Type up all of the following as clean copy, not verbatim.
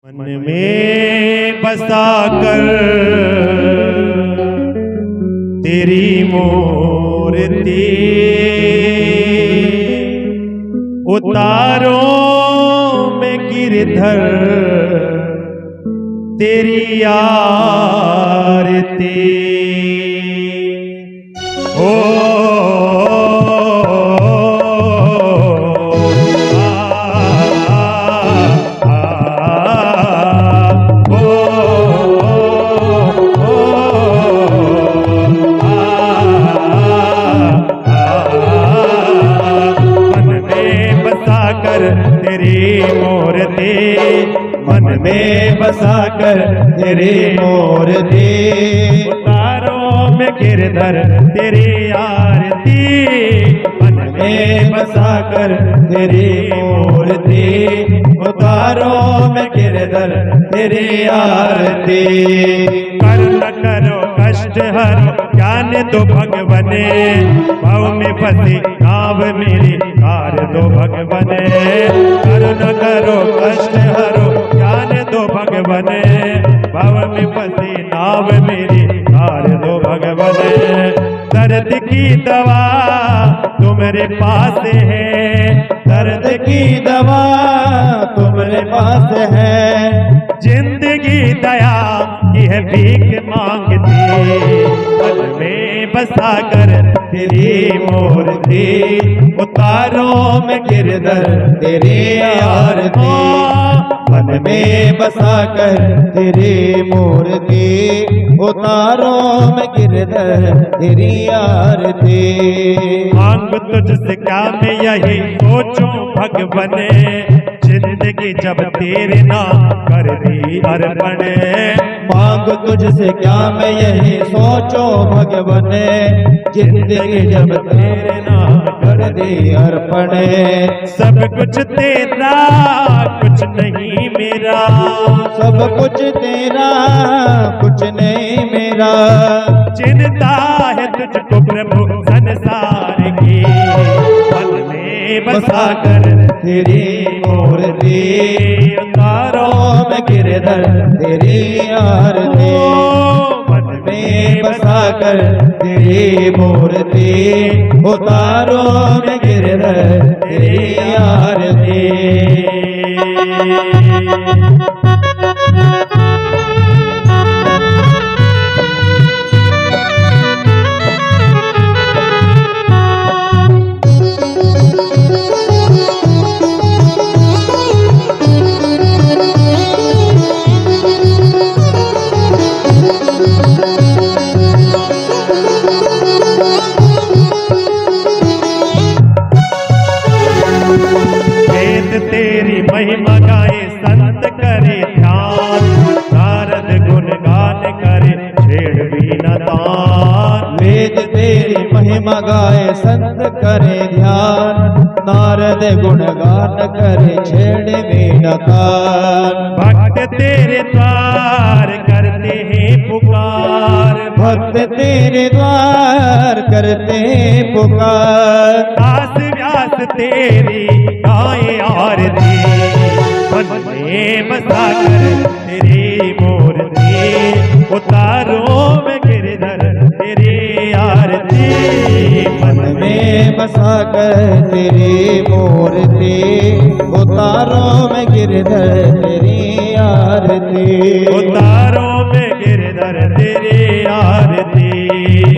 मन में बसा कर तेरी मूर्ति उतारो में गिरधर तेरी आरती ओ मन में बसा कर तेरी मूर्ति उतारो में गिरधर तेरी आरती मन में बसा कर तेरी मूर्ति उतारो में गिरधर तेरी आरती कर न करो कष्ट हरो ज्ञान दो भगवने भाव में फंसी नाव मेरी तार दो भगवने कर न करो कष्ट हरो ज्ञान दो भगवने भाव में फंसी नाव मेरी तार दो भगवने दर्द की दवा तुम्हारे पास है दर्द की दवा तुम्हारे पास है जिंदगी दया की है भीख मांगती मन में बसा कर तेरी मूर्ति उतारो में गिरधर तेरी आरती मन में बसा कर तेरी मूर्ति उतारो में गिरधर तेरी आरती मांग तुझसे क्या मैं यही सोचूं भगवने जिंदगी जब तेरे नाम कर दी अर्पण मांग तुझसे क्या मैं यही सोचो भगवन जिंदगी जब तेरे नाम कर दी अर्पण सब कुछ तेरा कुछ नहीं मेरा सब कुछ तेरा कुछ नहीं मेरा चिंता है तुझको प्रभु संसार की मन में बसा कर तेरी मूर्ति उतारो में गिरधर तेरी आरती मन में बसा कर तेरी मूर्ति उतारो में गिरधर तेरी आरती तेरी महिमा गाए संत करे ध्यान नारद गुणगान करे छेड़ भी न तान वेद तेरी महिमा गाए संत करे ध्यान नारद गुणगान करे छेड़ भी न तान भक्त तेरे द्वार करते हैं पुकार भक्त तेरे द्वार करते हैं पुकार दास व्यास तेरी गाए आरती मन में बसा कर तेरी मूर्ति उतारो में गिरधर तेरी आरती मन में बसा कर तेरी मूर्ति उतारो में गिरधर तेरी आरती उतारो में गिरधर तेरी आरती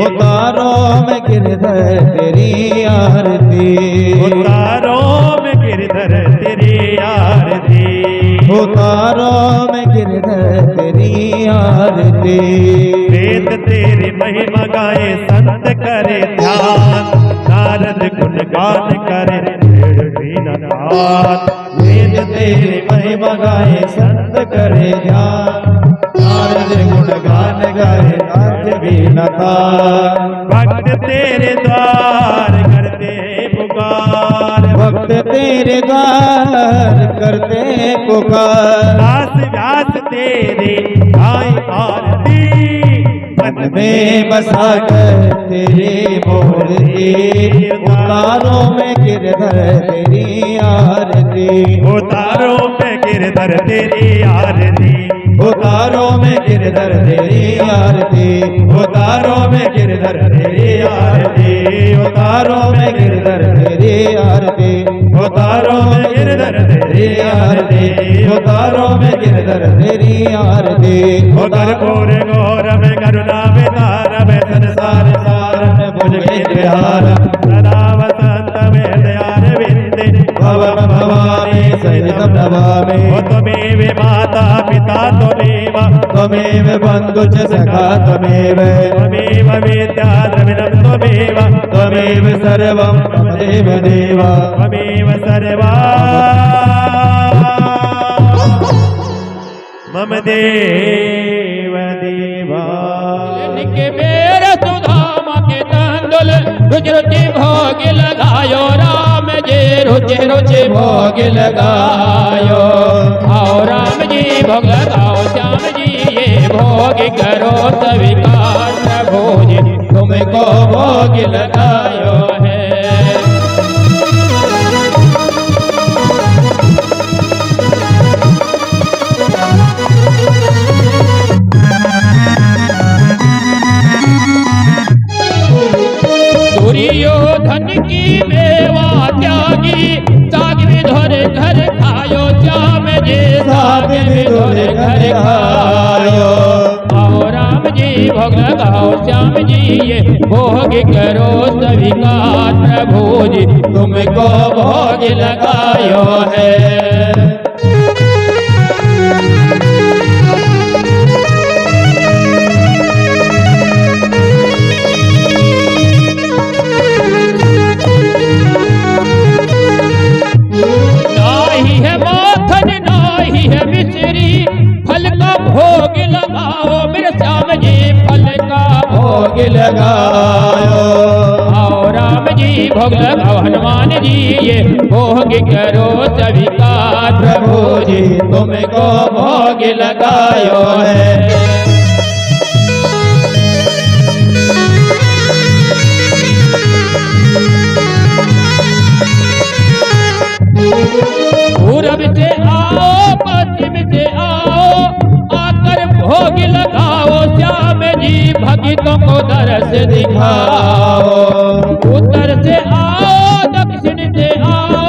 उतारो में गिरधर तेरी आरती उतारो में गिरधर तेरी आरती उतारो में गिरधर तेरी आरती वेद तेरी महिमा गाए संत करे ध्यान नारद गुणगान करे छेड़ भी न तान वेद तेरी महिमा गाए संत करे ध्यान नारद गुणगान गाए नाच भी न तान भक्त तेरे द्वार करते पुकार भक्त तेरे द्वार करते पुकार दास व्यास तेरे गाए आरती मन में बसा कर तेरी मूर्ति उतारो में गिरधर तेरी आरती उतारो में गिर गिरधर तेरी आरती, उतारो में गिरधर तेरी आरती, उतारो में गिरधर तेरी आरती, उतारो में गिरधर तेरी आरती, उतारो में गिरधर तेरी आरती, उतारो में गिरधर तेरी आरती। कर्पूर गौरव करुणा वितार में संसार सार में भुज विहार, सदा वसंत में दयार विंदे भव भवानी सहित नमामि। त्वमेव माता पिता त्वमेव, त्वमेव बन्धु च सखा त्वमेव, त्वमेव वेद्या द्रविणं त्वमेव, त्वमेव सर्वं मम देव देव, त्वमेव सर्वा मम देव देवा। के मेरे सुधाम के तंदुल रुचि रुचि भोग लगायो, राम जी रुचि रुचि भोग लगायो। आओ राम जी भोग लगाओ, श्याम जी ये भोग करो स्वीकार, प्रभु जी तुमको भोग लगायो है। दुर्योधन की मेवा त्यागी, साग विधुर घर खायो, श्याम जी साग विधुर घर खायो। आओ राम जी भोग लगाओ, श्याम जी ये भोग करो स्वीकार, प्रभु जी तुमको भोग लगायो है। फल का भोग लगाओ मेरे श्याम जी, फल का भोग लगाओ। आओ राम जी भोग लगाओ, हनुमान जी ये भोग करो स्वीकार, प्रभु जी तुमको भोग लगायो है। पूरब से आओ पश्चिम से आओ, आकर भोग लगाओ, श्याम जी भक्तों को दरस दिखाओ। उत्तर से आओ दक्षिण से आओ,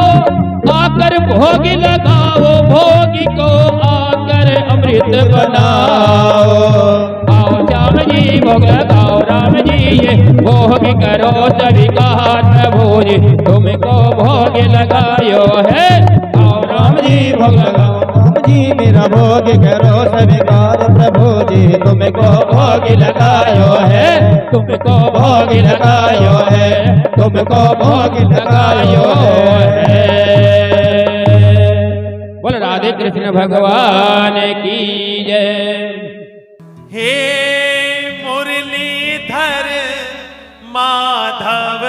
आकर भोग लगाओ, भोग को आकर अमृत बनाओ। आओ श्याम जी भोग लगाओ, राम जी ये भोग करो स्वीकार, प्रभु जी तुमको भोग लगायो है। आओ राम जी भोग लगाओ, राम जी मेरा भोग करो स्वीकार, प्रभु जी तुमको भोग लगायो है, तुमको भोग लगायो है, तुमको भोग लगायो है। बोल राधे कृष्ण भगवान की जय। हे मुरलीधर माधव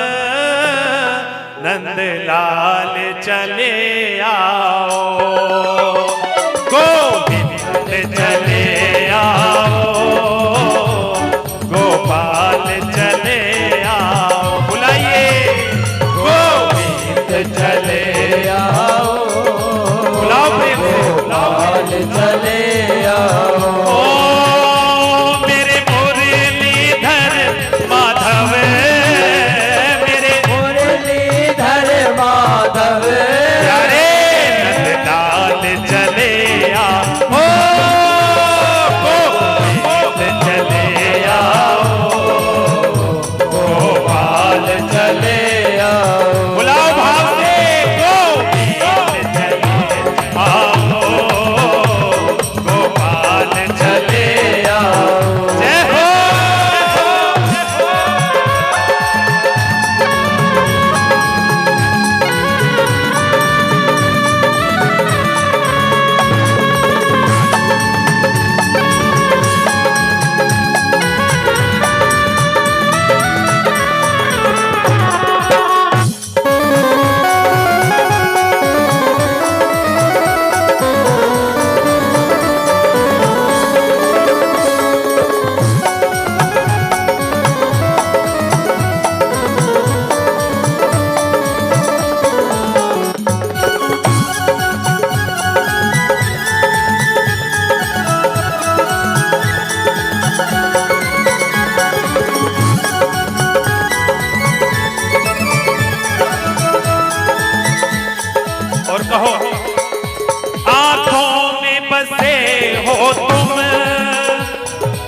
नंदलाल चले आओ, गोविंद चले आओ, गोपाल चले आओ, बुलाइए गोविंद चले आओ, बुलाओ प्रेम से, गोपाल चले आओ। ओ मेरे मुरलीधर माधव, मेरे मुरलीधर माधव, अरे नंदलाल चले आओ, गोविंद चले आओ, गोपाल चले आओ, बुलाओ भाव से गोविंद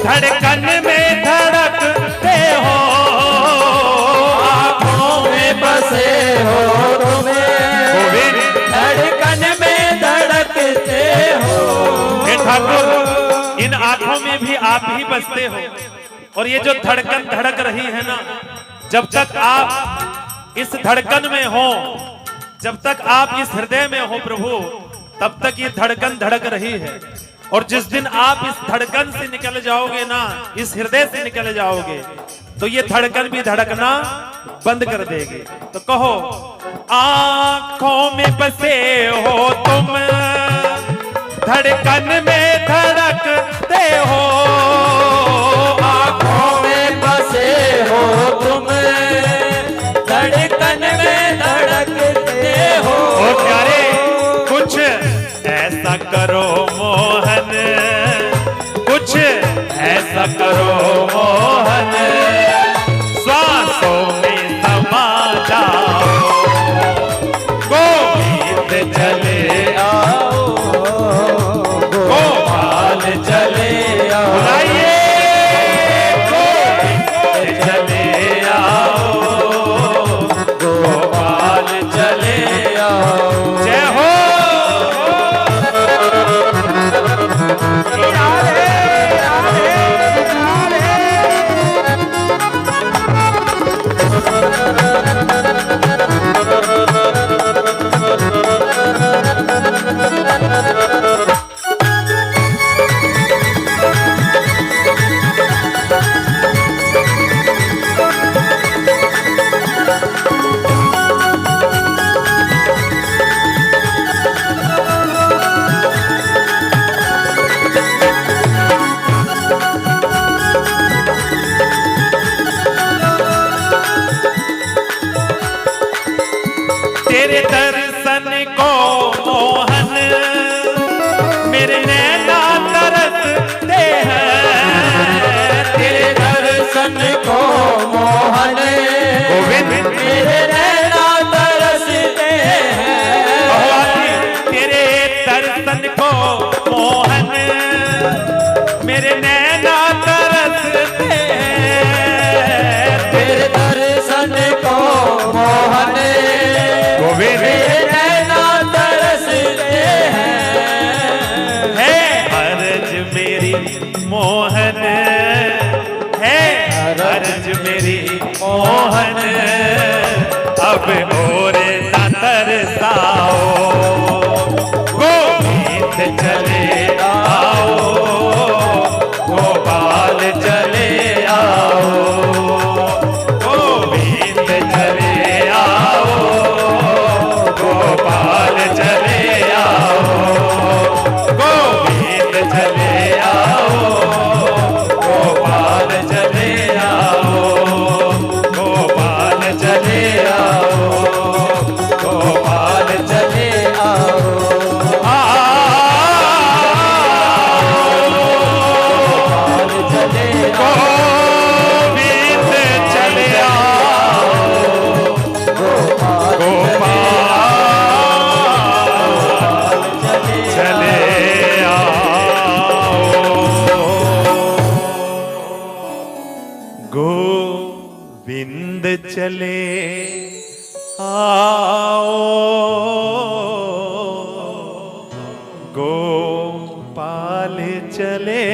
धड़कन में धड़कते हो, आँखों में बसे हो तुम्हें, गोविंद धड़कन में धड़कते हो। हे ठाकुर, इन आंखों में भी आप ही बसते हो। और ये जो धड़कन धड़क रही है ना, जब तक आप इस धड़कन में हो, जब तक आप इस हृदय में हो प्रभु, तब तक ये धड़कन धड़क रही है। और जिस दिन आप इस धड़कन से निकल जाओगे ना, इस हृदय से निकल जाओगे, तो ये धड़कन भी धड़कना बंद कर देगी। तो कहो, आंखों में बसे हो तुम, धड़कन में धड़कते हो, आँखों में बसे हो तुम, धड़कन में धड़कते हो। ओ प्यारे, कुछ ऐसा करो मोहन, कुछ ऐसा करो मोहन, श्वासों में समा जाओ, गोविंद चले आओ, गोपाल चले आओ, बुलाइए गोविंद चले आओ, गोपाल चले आओ। जय हो। तेरे दर्शन को मोहन मेरे नैना तरसते हैं, तेरे दर्शन को मोहन गोविंद मेरे नैना तरसते हैं। तेरे दर्शन को मोहन मेरे नैना तरसते हैं, तेरे दर्शन को मोहन गोविंद मेरे नैना तरसते हैं। है अर्ज मेरी मोहन, है अर्ज मेरी मोहन, अब और न तरसाओ, गोविंद चले आओ, गोपाल चले आओ, गोविंद चले आओ, गोपाल चले आओ, गोविंद चले आओ, गोपाल चले आओ, गोपाल चले आओ, गोपाल चले आओ। गोविंद चले आओ, गोपाल चले आओ, गोविंद चले आओ, गोपाल चले